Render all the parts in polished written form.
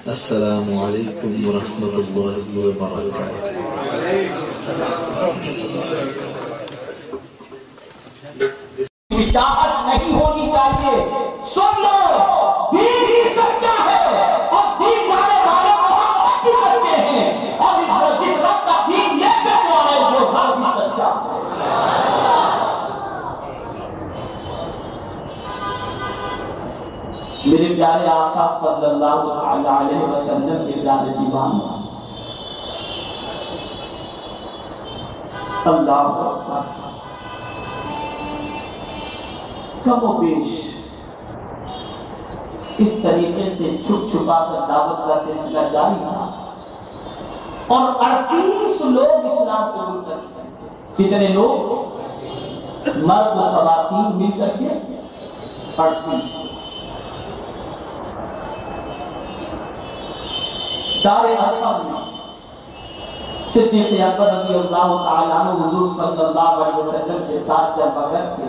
السلام علیکم ورحمۃ اللہ وبرکاتہ۔ چاہت نہیں ہونی چاہیے۔ سن لو، دین ہی سچا ہے اور دین والے محمد بھی سچے ہیں، اور جس وقت کا دین لے کر آئے وہ رب بھی سچا ہے۔ میرے پیارے آقا صلی اللہ علیہ وسلم کے پیارے دیوان، اللہ اکبر، کم و بیش اس طریقے سے چھپ چھپا کر دعوت کا سلسلہ جاری تھا، اور 38 لوگ اسلام قبول کرتے ہیں۔ کتنے لوگ؟ مرد و خواتین مل کر کے 38۔ دار ارقم میں صدیق اکبر رضی اللہ تعالیٰ عنہ حضور صلی اللہ علیہ وسلم کے ساتھ جب بغیر تھے،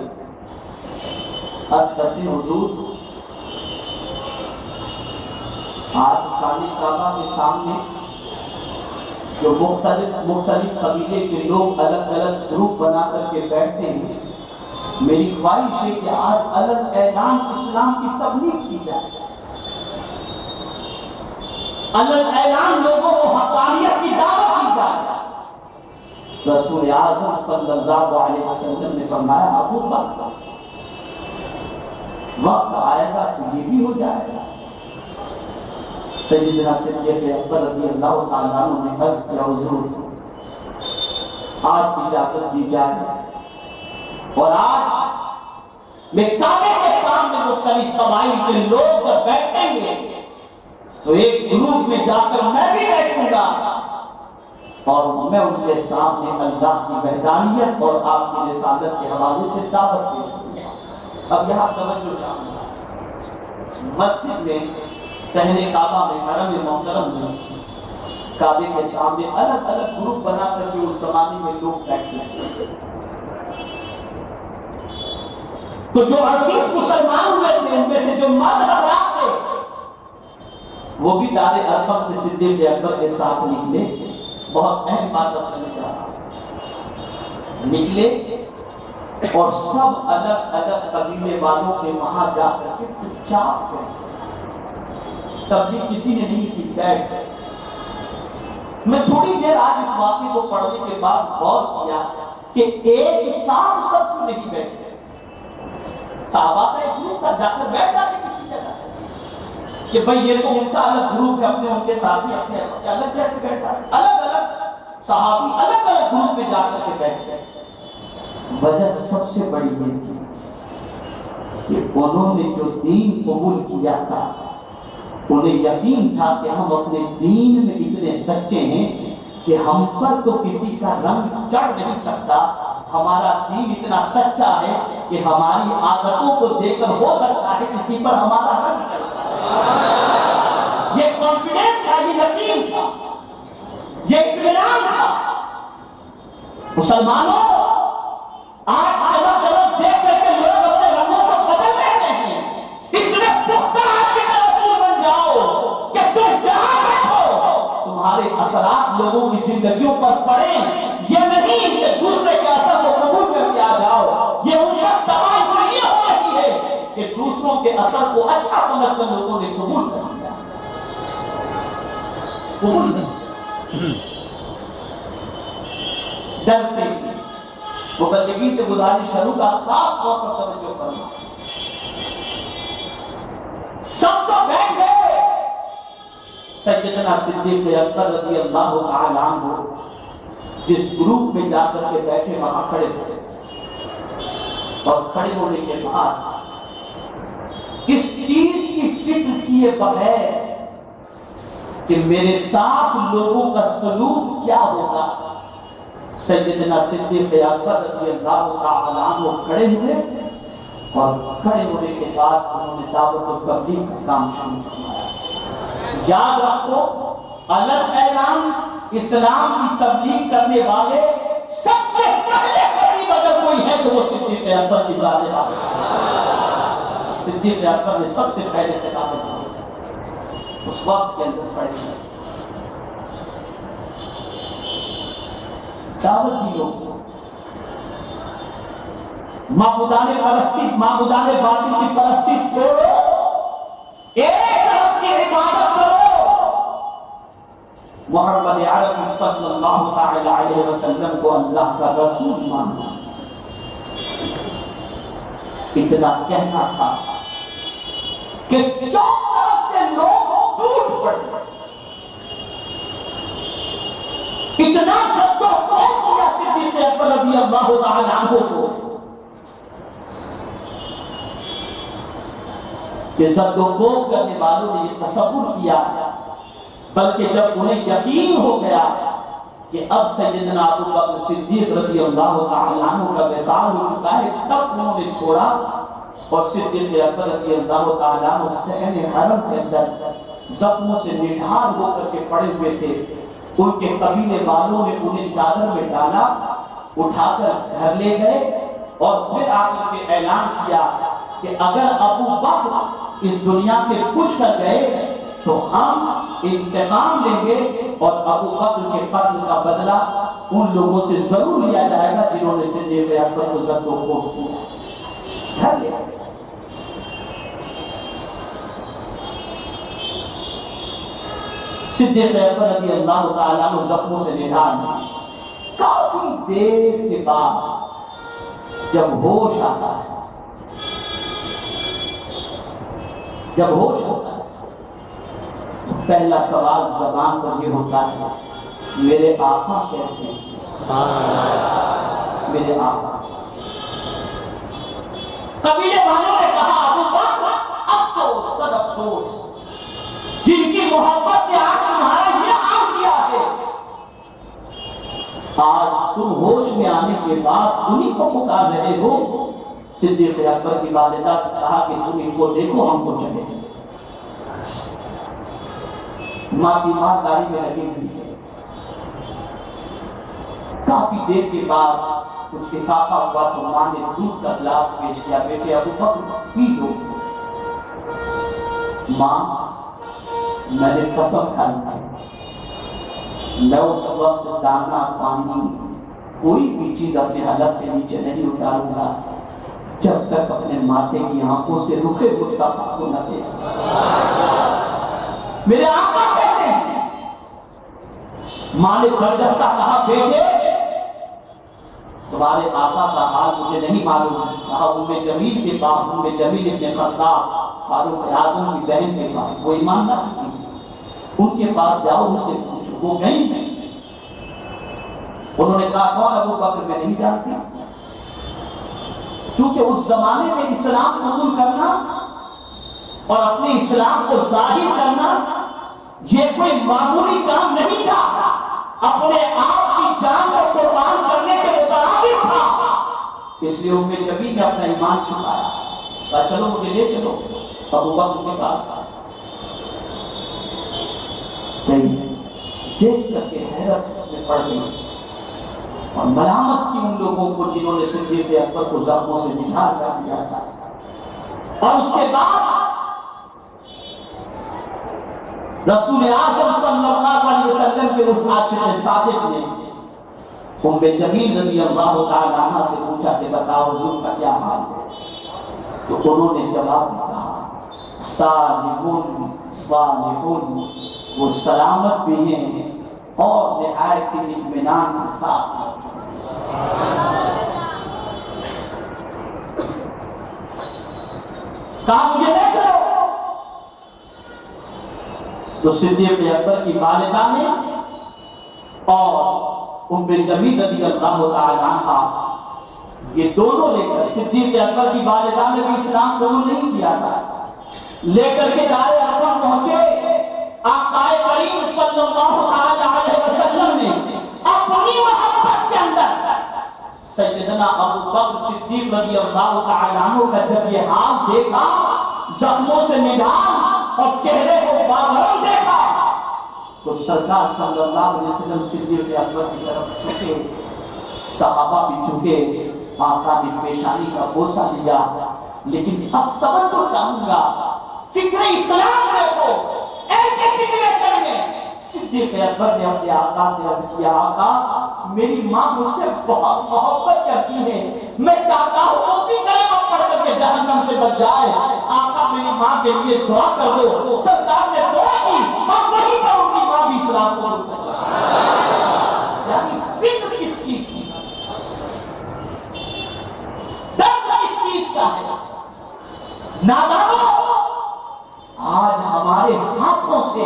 عرض کرتے ہیں حضور آج خانہ کعبہ کے سامنے جو مختلف قبیلے کے لوگ الگ الگ گروپ بنا کر کے بیٹھتے ہیں، میری خواہش ہے کہ آج الگ اعلان اسلام کی تبلیغ کی جائے، الگ اعلان لوگوں کو حقانیت کی دعوت کی جائے۔ رسول اعظم صلی اللہ علیہ وسلم نے فرمایا ابو بکر وقت آئے گا تو یہ بھی ہو جائے گا۔ سیدنا صدیق اکبر رضی اللہ تعالیٰ عنہ نے عرض کیا حضور آج اجازت دی جائے، اور آج میں کعبے کے سامنے مختلف قبائل کے لوگ جب بیٹھیں گے تو ایک گروپ میں جا کر میں بھی بیٹھوں گا، اور میں ان کے سامنے اللہ کی وحدانیت اور آپ کی رسالت کے حوالے سے دعوت پیش کروں گا۔ اب یہاں توجہ چاہوں گا، مسجد میں صحن کعبہ میں حرم محترم میں کعبے کے سامنے الگ الگ گروپ بنا کر کے اس زمانے میں لوگ بیٹھتے ہیں، تو جو 38 مسلمان ہوئے تھے ان میں سے جو مرد حضرات تھے وہ بھی دار ارقم سے صدیق اکبر کے ساتھ نکلے۔ بہت اہم بات سمجھ رہا نکلے، اور سب الگ الگ قبیلے والوں کے وہاں جا کر کے چپ چاپ گئے، تب بھی کسی نے نہیں کی، بیٹھ گئے۔ میں تھوڑی دیر آج اس واقعے کو پڑھنے کے بعد غور کیا کہ ایک ساتھ سب کیوں نہیں بیٹھے؟ صحابہ کا ایک گروپ تھا، جا کر بیٹھ جاتے کسی جگہ کہ بھئی یہ تو ان کا الگ گروپ ہے، اپنے ان کے ساتھی اپنے الگ جا کے بیٹھا، الگ الگ صحابی الگ الگ گروپ میں جا کر کے بیٹھ گئے۔ وجہ سب سے بڑی یہ تھی کہ انہوں نے جو دین قبول کیا تھا انہیں یقین تھا کہ ہم اپنے دین میں اتنے سچے ہیں کہ ہم پر تو کسی کا رنگ چڑھ نہیں سکتا، ہمارا دین اتنا سچا ہے کہ ہماری عادتوں کو دیکھ کر ہو سکتا ہے کسی پر ہمارا رنگ چڑھ سکتا ہے۔ یہ کانفیڈنس تھا، یہ یقین تھا، یہ اطمینان تھا۔ مسلمانوں آج جگہ جگہ دیکھ کر کے لوگ اپنے رنگوں کو بدل لیتے ہیں، اتنے پختہ عقیدے کا رسول بن جاؤ کہ تم جہاں بیٹھو تمہارے اثرات لوگوں کی زندگیوں پر پڑیں، یہ نہیں کہ دوسرے کے اثر کو قبول کر کے آ جاؤ۔ یہ ان کا تباہ اس لیے ہو رہی ہے کہ دوسروں کے اثر کو اچھا سمجھ کر لوگوں نے قبول کر لیا، قبول نہیں ڈرتے۔ مبلغین سے گزارش شروع کا خاص طور پر توجہ کرنا، سب تو بیٹھ گئے، سیدنا صدیق اکبر رضی اللہ تعالیٰ عنہ جس گروپ میں جا کر کے بیٹھے وہاں کھڑے ہوئے، اور کھڑے ہونے کے بعد اس چیز کی فکر کیے بغیر کہ میرے ساتھ لوگوں کا سلوک کیا ہوگا، سیدنا صدیق اکبر رضی اللہ تعالیٰ عنہ کھڑے ہوئے، اور کھڑے ہونے کے بعد انہوں نے دعوت و تبلیغ کا کام شروع کیا۔ یاد رکھو، الگ اعلان اسلام کی تبلیغ کرنے والے سب سے پہلے خطیب اگر کوئی ہے تو وہ صدیق اکبر کی ذات ہے۔ صدیق اکبر نے سب سے پہلے خطاب کیا۔ اس وقت کے اندر پڑے گئے، دعوت دی لوگوں کو، معبودان باطل کی پرستی چھوڑو، ایک رب کی عبادت کرو، محمد عربی صلی اللہ تعالی علیہ وسلم کو اللہ کا رسول ماننا۔ اتنا کہنا تھا کہ چار طرف سے لوگ ٹوٹ پڑے، اتنا سب کو کیا صدیق اکبر رضی اللہ تعالی عنہ کو کہ زد و کوب کرنے والوں نے یہ تصور کیا، بلکہ جب انہیں یقین ہو گیا کہ اب سیدنا ابو بکر صدیق رضی اللہ تعالی عنہ کا وصال ہو چکا ہے، تب انہوں نے چھوڑا اور صدیق اکبر رضی اللہ تعالی عنہ صحن حرم کے اندر زخموں سے نڈھال ہو کر کے پڑے ہوئے تھے۔ ان کے قبیلے والوں نے انہیں چادر میں ڈالا، اٹھا کر گھر لے گئے اور پھر آ کر کے اعلان کیا کہ اگر ابو بکر اس دنیا سے کچھ کر گئے تو ہم انتقام لیں گے اور ابو بکر کے قتل کا بدلہ ان لوگوں سے ضرور لیا جائے گا جنہوں نے صدیق اکبر کو زد و کوب کیا۔ گھر لے گئے۔ صدیق اکبر رضی اللہ تعالیٰ عنہ زخموں سے نڈھال، کافی دیر کے بعد جب ہوش آتا ہے، تو پہلا سوال زبان پر یہ ہوتا ہے، میرے آقا کیسے ہیں؟ میرے آقا۔ قبیلے والوں نے کہا ابو بکر افسوس، صد افسوس، جن کی محبت نے آج تمہارا یہ حال کیا ہے، آج تم ہوش میں آنے کے بعد انہی کو پکار رہے ہو۔ صدیق اکبر کی والدہ سے کہا کہ تم ان کو دیکھو، ہم کو چلے۔ ماں کی مانداری میں لگی ہوئی ہے۔ کافی دیر کے بعد کچھ افاقہ ہوا تو ماں نے دودھ کا گلاس پیش کیا، بیٹے ابو بکر پی لو۔ ماں، میں نے قسم کھائی تھی میں اس وقت دانا پانی کوئی بھی چیز اپنے حلق کے نیچے نہیں اتاروں گا جب تک اپنے ماتھے کی آنکھوں سے رکے مصطفیٰ کو نہ دیکھوں۔ میرے آقا کیسے ہیں؟ ماں نے بردستہ کہا بیٹے تمہارے آقا کا حال مجھے نہیں معلوم ہے۔ کہا ام جمیل کے پاس، ام جمیل ابن خطاب فاروق اعظم کی بہن کے پاس، وہ ایماندار تھی، ان کے پاس جاؤ، ان سے پوچھو۔ وہ گئی نہیں۔ انہوں نے کہا کون ابو بکر؟ میں نہیں جانتی، کیونکہ اس زمانے میں اسلام قبول کرنا اور اپنے اسلام کو ظاہر کرنا یہ کوئی معمولی کام نہیں تھا، اپنے آپ کی جان کو قربان کرنے کے مترادف تھا۔ اس لیے ام جمیل نے اپنا ایمان چھپایا، کہا چلو مجھے لے چلو ابو بکر کے پاس۔ دیکھ کر کے حیرت میں پڑ گئی اور ملامت کی ان لوگوں کو جنہوں نے صدیق اکبر کو زخموں سے نڈھال کر دیا تھا۔ اور اس کے بعد رسول اعظم صلی اللہ علیہ وسلم کے اس عاشق صادق نے ام جمیل رضی اللہ تعالی عنہ سے پوچھا کہ بتاؤ حضور کا کیا حال ہے؟ تو انہوں نے جواب کہا صالحون صالحون، وہ سلامت بھی ہیں اور نہایت ہی اطمینان کے ساتھ ہیں۔ کہا مجھے لے چلو۔ تو صدیق اکبر کی والدہ نے اور ام جمیل رضی اللہ تعالی عنہ یہ دونوں لے کر، صدیق اکبر کی والدہ نے بھی اسلام قبول نہیں کیا تھا، لے کر کے دار ارقم پہنچے۔ آقا کریم صلی اللہ علیہ وسلم نے اپنی محبت کے اندر سیدنا ابو بکر صدیق رضی اللہ تعالی عنہ کا جب یہ حال دیکھا، زخموں سے نڈھال اور چہرے کو باورم دیکھا، تو سرکار صلی اللہ علیہ وسلم صدیق اکبر کی طرف جھکے، صحابہ بھی جھکے، آقا نے پیشانی کا بوسہ لیا۔ لیکن اب توجہ چاہوں گا، فکر اسلام میں کو ایسے سچویشن میں صدیق اکبر نے اپنے آقا سے عرض کیا آقا میری ماں مجھ سے بہت محبت کرتی ہے، میں چاہتا ہوں وہ بھی کلمہ پڑھ کر کے جہنم سے بچ جائے، آقا میری ماں کے لیے دعا کر دو۔ سرکار نے دعا کی اور وہیں پر ان کی ماں بھی اسلام قبول کر لی۔ یعنی فکر کس چیز کی، درد کس چیز کا ہے؟ نادانو آج ہمارے ہاتھوں سے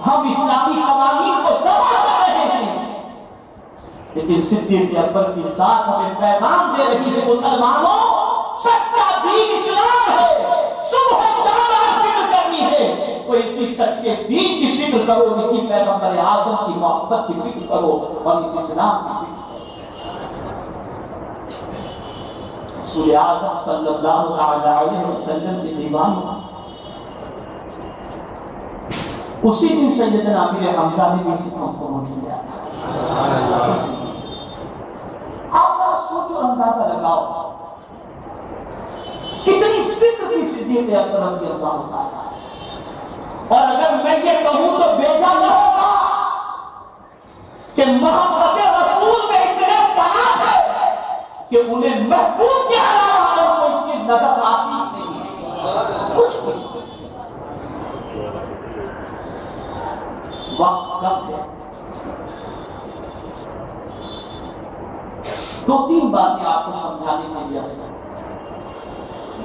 ہم اسلامی قوانین کو ضبط کر رہے ہیں، لیکن صدیق اکبر کی ذات ہمیں پیغام دے رہی ہے مسلمانوں سچا دین اسلام ہے، صبح شام اگر فکر کرنی ہے تو اسی سچے دین کی فکر کرو، اسی پیغمبر اعظم کی محبت کی فکر کرو اور اس اسلام کی فکر کرو۔ رسول اعظم صلی اللہ علیہ وسلم کے دیوان اسی دن سیدنا امیر حمزہ نے بھی اسی قبول کیا۔ آپ ذرا سوچو اور اندازہ لگاؤ کتنی فکر کی صدیق اکبر رضی اللہ تعالیٰ۔ اور اگر میں یہ کہوں تو بیجا نہ ہوگا کہ محبت رسول میں اتنے فنا ہے کہ انہیں محبوب کے علاوہ اور کوئی چیز نظر آتی نہیں ہے، کچھ وقت کم ہے۔ دو تین باتیں آپ کو سمجھانے کے لیے افسر۔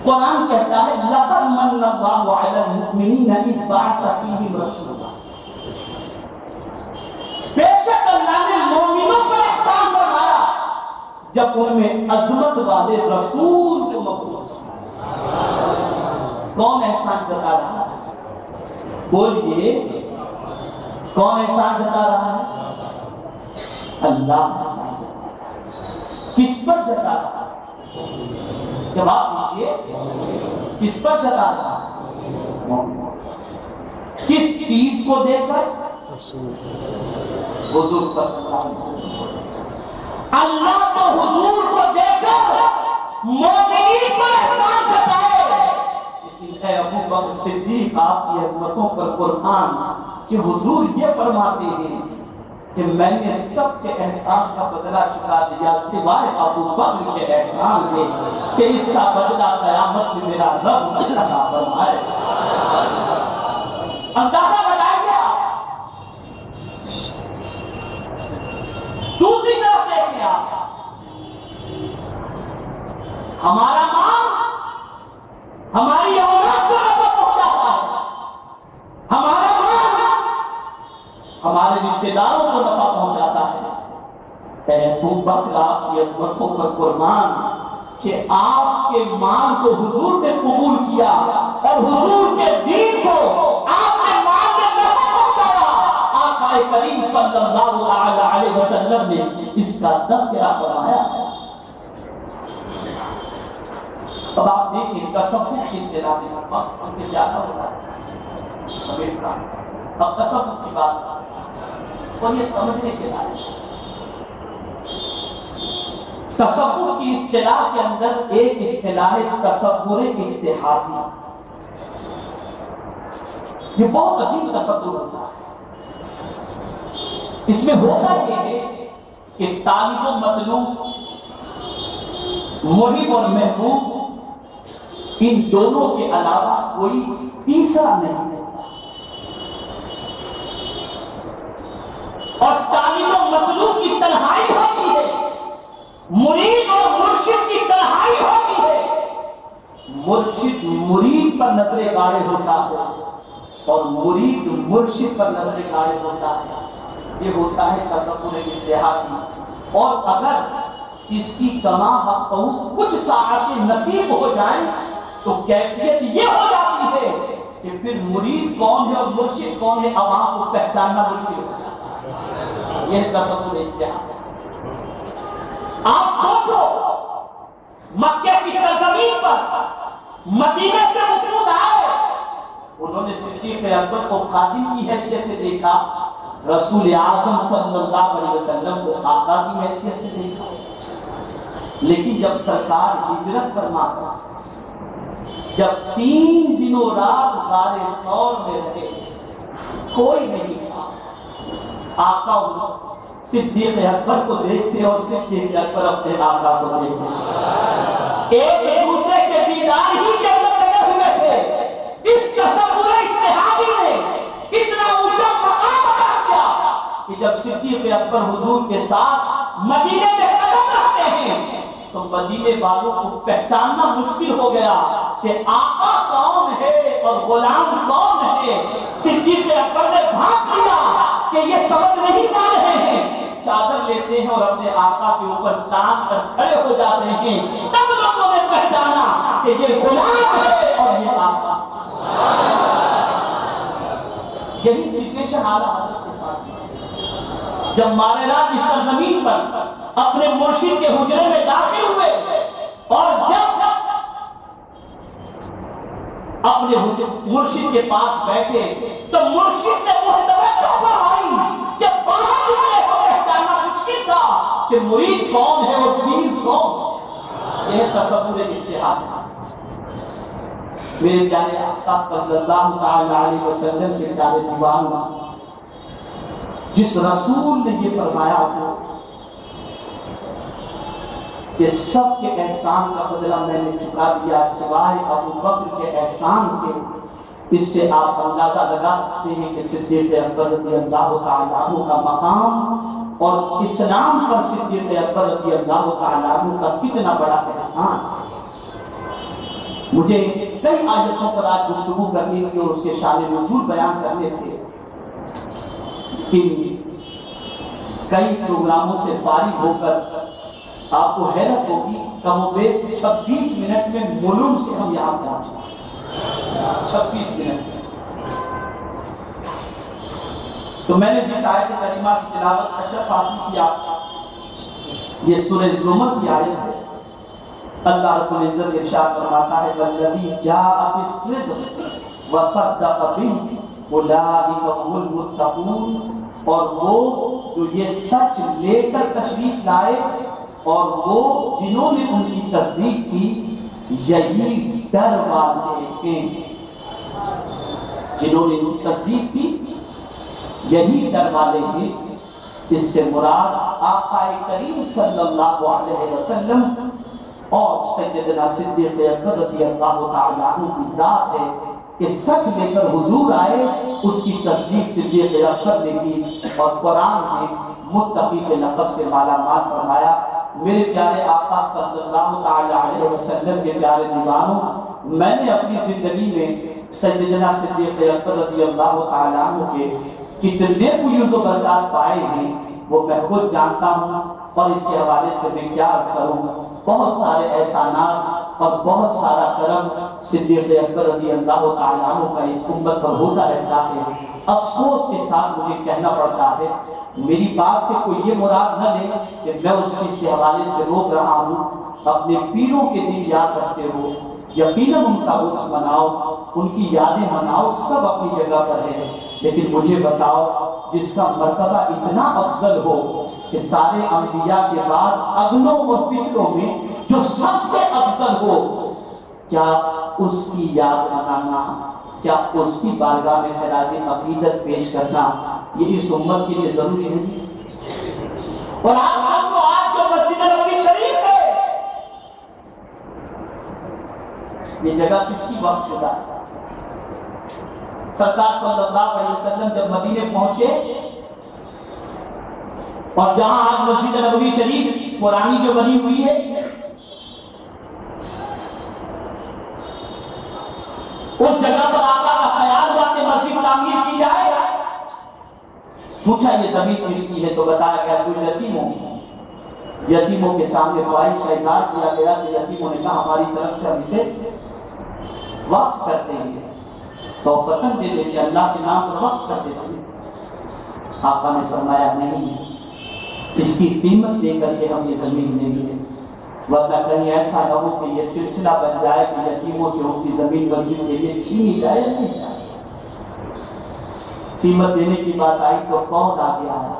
قرآن کہتا ہے لَقَدْ مَنَّ اللَّهُ عَلَى الْمُؤْمِنِينَ إِذْ بَعَثَ فِيهِمْ رَسُولًا، بے شک اللہ نے مومنوں پر احسان فرمایا جب ان میں عظمت والے رسول کو مبعوث کیا۔ کون احسان جتا رہا ہے؟ بولیے کون احسان جتا رہا ہے؟ اللہ احسان جتا رہا ہے۔ کس پر جتا رہا ہے؟ جواب دیجیے، کس پر جتا رہا ہے؟ کس چیز کو دے کر؟ حضور صلی اللہ علیہ وسلم۔ اللہ تو حضور کو دے کر مومنین پر احسان جتائے، لیکن اے ابو بکر صدیق آپ کی عظمتوں پر قرآن کہ حضور یہ فرماتے ہیں کہ میں نے سب کے احسان کا بدلہ چکا دیا سوائے ابو بکر کے احسان سے کہ اس کا بدلہ قیامت میں میرا رب اس کا عطا فرمائے۔ اندازہ لگائیے آپ۔ دوسری طرف دیکھیں آپ، ہمارا مال ہماری اولاد کو نفع پہنچاتا ہے، ہمارا ہمارے رشتہ داروں کو نفع پہنچاتا ہے۔ اے ابو بکر آپ کی عظمتوں پر قربان کہ آپ کے مال کو حضور نے قبول کیا اور حضور کے دین کو آپ نے مال میں نفع پہنچایا۔ آقا کریم صلی اللہ علیہ وسلم نے اس کا تذکرہ فرمایا۔ اب آپ دیکھیں تصوف کی اصطلاح میں وقت ان کے زیادہ ہو رہا ہے سمیٹ کا۔ اب تصوف کی بات اور یہ سمجھنے کے لائق ہے۔ تصوف کی اصطلاح کے اندر ایک اصطلاح تصور اتحادی، یہ بہت عظیم تصور ہوتا ہے۔ اس میں ہوتا یہ ہے کہ طالب و مطلوب، محب اور محبوب، ان دونوں کے علاوہ کوئی تیسرا نہیں ہوتا، اور طالب و مطلوب کی تنہائی ہوتی ہے، مرید اور مرشد کی تنہائی ہوتی ہے۔ مرشد مرید پر نظر گاڑے ہوتا ہے اور مرید مرشد پر نظر گاڑے ہوتا ہے۔ یہ ہوتا ہے تصور اتحادی۔ اور اگر اس کی کما حق کچھ ساعتیں نصیب ہو جائیں تو کیفیت یہ ہو جاتی ہے کہ پھر مرید کون ہے اور مرشد کون ہے عوام کو پہچاننا مشکل ہو جاتا ہے۔ یہ تصور اتحاد۔ آپ سوچو مکہ کی سرزمین پر مدینہ سے وفود آئے، انہوں نے صدیق اکبر کو خادم کی حیثیت سے دیکھا، رسول اعظم صلی اللہ علیہ وسلم کو آقا کی حیثیت سے دیکھا، لیکن جب سرکار ہجرت فرماتا، جب 3 دنوں رات غار ثور میں رہے، کوئی نہیں تھا۔ آقا صدیق اکبر کو دیکھتے اور صدیق اکبر اپنے آقا کو دیکھتے، ایک دوسرے کے دیدار ہی کے اندر لگے ہوئے تھے۔ اس تصور اتحادی نے اتنا اونچا مقام ادا کیا کہ جب صدیق اکبر حضور کے ساتھ مدینے میں قدم رکھتے ہیں تو مدینے والوں کو پہچاننا مشکل ہو گیا کہ آقا کون ہے اور غلام کون ہے۔ صدیق اکبر نے بھانپ لیا کہ یہ سمجھ نہیں پا رہے ہیں، چادر لیتے ہیں اور اپنے آقا کے اوپر ٹانگ کر کھڑے ہو جاتے ہیں، تب لوگوں نے پہچانا کہ یہ غلام ہے اور یہ آقا۔ یہی سچویشن اعلیٰ حضرت کے ساتھ جب ماریرا کی سرزمین پر اپنے مرشد کے حجرے میں داخل ہوئے اور جب اپنے مرشد کے پاس بیٹھے تو مرشد نے وہ توجہ فرمائی کہ باہر والے کو پہچاننا مشکل تھا کہ مرید کون ہے اور پیر کون۔ یہ تصور اتحاد ہے۔ میرے پیارے آقا صلی اللہ تعالی علیہ وسلم کے پیارے دیوانوں، جس رسول نے یہ فرمایا تھا کہ سب کے احسان کا بدلہ میں نے چکا دیا سوائے ابو بکر کے احسان کے، اس سے آپ اندازہ لگا سکتے ہیں کہ صدیق اکبر رضی اللہ تعالی عنہ کا مقام اور اسلام پر صدیق اکبر رضی اللہ تعالی عنہ کا کتنا بڑا احسان ہے۔ مجھے کئی آیتوں پر آج گفتگو کرنی تھی اور اس کے شان نزول بیان کرنے تھے، کئی پروگراموں سے فارغ ہو کر آپ کو حیرت ہوگی کم و بیش 26 منٹ میں ملوم سے ہم یہاں پہنچے، 26 منٹ میں۔ تو میں نے جس آیت کریمہ کی تلاوت کا شرف حاصل کیا، یہ سورہ زمر کی آیت ہے۔ اللہ رب العزت ارشاد فرماتا ہے والذی جاء بالصدق وصدق به اولئک هم المتقون، اور وہ جو یہ سچ لے کر تشریف لائے اور وہ جنہوں نے ان کی تصدیق کی یہی ڈر والے ہیں۔ جنہوں نے ان کی تصدیق کی یہی ڈر والے ہیں۔ اس سے مراد آقا کریم صلی اللہ علیہ وسلم اور سیدنا صدیق اکبر رضی اللہ تعالی عنہ کی ذات ہے کہ سچ لے کر حضور آئے، اس کی تصدیق صدیق اکبر نے کی اور قرآن نے متقی کے لقب سے مالا مال فرمایا۔ میرے پیارے آقا صلی اللہ تعالی علیہ وسلم کے پیارے دیوانوں، میں نے اپنی زندگی میں سیدنا صدیق اکبر رضی اللہ تعالی عنہ کے کتنے فیوز و برکات پائے ہیں وہ میں خود جانتا ہوں، اور اس کے حوالے سے میں کیا عرض کروں۔ بہت سارے احسانات اور بہت سارا کرم صدیق اکبر رضی اللہ تعالی عنہ کا اس امت پر ہوتا رہتا ہے۔ افسوس کے ساتھ مجھے کہنا پڑتا ہے، میری بات سے کوئی یہ مراد نہ لے کہ میں اس چیز کے حوالے سے روک رہا ہوں۔ اپنے پیروں کے دن یاد رکھتے ہو، یقیناً ان کا عرس مناؤ، ان کی یادیں مناؤ، سب اپنی جگہ پر ہے، لیکن مجھے بتاؤ جس کا مرتبہ اتنا افضل ہو کہ سارے انبیاء کے بعد اگلوں اور پچھلوں میں جو سب سے افضل ہو، کیا اس کی یاد منانا، کیا اس کی بارگاہ میں خراج عقیدت پیش کرنا یہ اس امت کے لیے ضروری نہیں؟ اور آج جو مسجد نبوی شریف ہے یہ جگہ کس کی وقت شدہ ہے؟ سرکار صلی اللہ علیہ وسلم جب مدینے پہنچے اور جہاں آج مسجد نبوی شریف پرانی جو بنی ہوئی ہے، اس جگہ پر آقا کا خیال ہوا کہ مسجد تعمیر کی جائے۔ پوچھا یہ زمین کس کی ہے تو بتایا گیا کوئی یتیموں کے سامنے خواہش کا اظہار کیا گیا کہ یتیموں نے کہا ہماری طرف سے ہم اسے وقف کرتے ہیں، تو فتن دے دیتے، اللہ کے نام پر وقف کر دیتے ہیں۔ آقا نے فرمایا نہیں، اس کی قیمت دے کر کے ہم یہ زمین لیں گے، ورنہ کہیں ایسا نہ ہو کہ یہ سلسلہ بن جائے کہ یتیموں سے ان کی زمین مسجد کے لیے چھینی جائے نہیں جائے۔ قیمت دینے کی بات آئی تو کون آ گیا ہے؟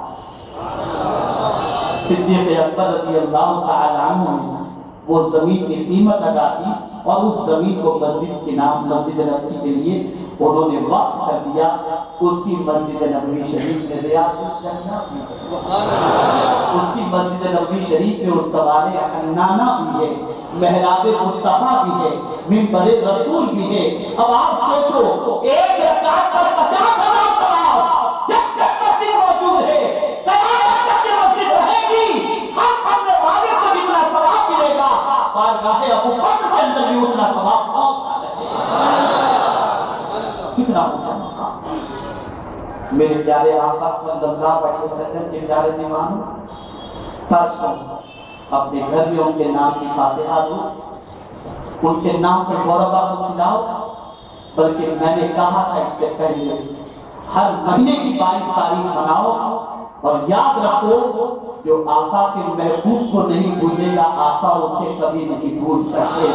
صدیق اکبر رضی اللہ تعالی عنہ نے وہ زمین کی قیمت ادا کی اور اس زمین کو مسجد کے نام مسجد نبوی کے لیے انہوں نے وقف کر دیا اسی مسجد نبوی شریف میں ریاض الجنہ بھی اسی مسجد نبوی شریف میں استوار حنانہ بھی ہے، محراب مصطفیٰ بھی ہے، منبر رسول بھی ہے۔ اب آپ سوچو ایک رکعت پر 50,000 ثواب، جب تک مسجد موجود ہے قیامت تک یہ مسجد رہے گی، ہر پڑھنے والے کو جتنا ثواب ملے گا بارگاہ ابو بکر کے اندر بھی اتنا ثواب پہنچتا ہے۔ کتنا اونچا مقام میرے پیارے آقا صلی اللہ علیہ وسلم کے پیارے دیوانوں، پرسوں اپنے گھر میں ان کے نام کی فاتحہ دو، ان کے نام پر غوربا کو کھلاؤ، بلکہ میں نے کہا تھا اس سے پہلے ہر مہینے کی 22 تاریخ مناؤ، اور یاد رکھو جو آقا کے محبوب کو نہیں بھولے گا آقا اسے کبھی نہیں بھول سکتے،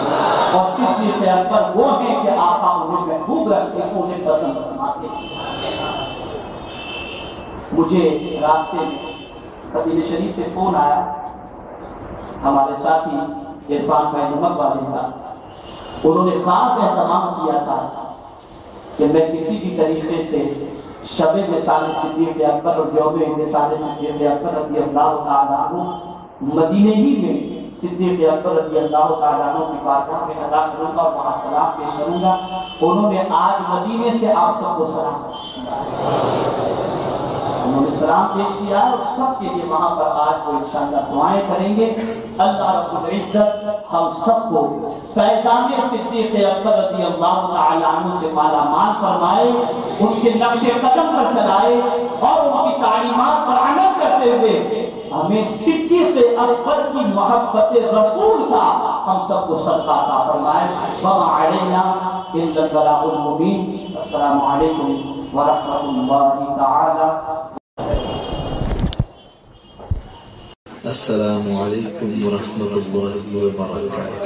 اور صدیق اکبر وہ ہیں کہ آقا انہیں محبوب رکھتے ہیں، انہیں پسند فرماتے ہیں۔ مجھے راستے میں مدینہ شریف سے فون آیا، ہمارے ساتھی عرفان بھائی نمک والے کا، انہوں نے خاص اہتمام کیا تھا کہ میں کسی بھی طریقے سے شب وصال صدیق اکبر اور یوم انتصال صدیق اکبر رضی اللہ تعالیٰ عنہ مدینے ہی میں صدیق اکبر رضی اللہ تعالیٰ عنہ کی بارگاہ میں ادا کروں گا اور وہاں سلام پیش کروں گا۔ انہوں نے آج مدینے سے آپ سب کو سلام انہوں نے سلام پیش کیا اور سب کے لیے وہاں پر آج وہ انشاءاللہ دعائیں کریں گے۔ اللہ رب العزت ہم سب کو فیضان صدیق اکبر رضی اللہ تعالیٰ عنہ سے مالا مال فرمائے، ان کے نقش قدم پر چلائے اور ان کی تعلیمات پر عمل کرتے ہوئے ہمیں صدیق اکبر کی محبت رسول کا ہم سب کو صدقہ عطا فرمائے۔ وما علینا الا البلاغ المبین۔ السلام علیکم ورحمۃ اللہ تعالی۔ السلام علیکم ورحمۃ اللہ وبرکاتہ۔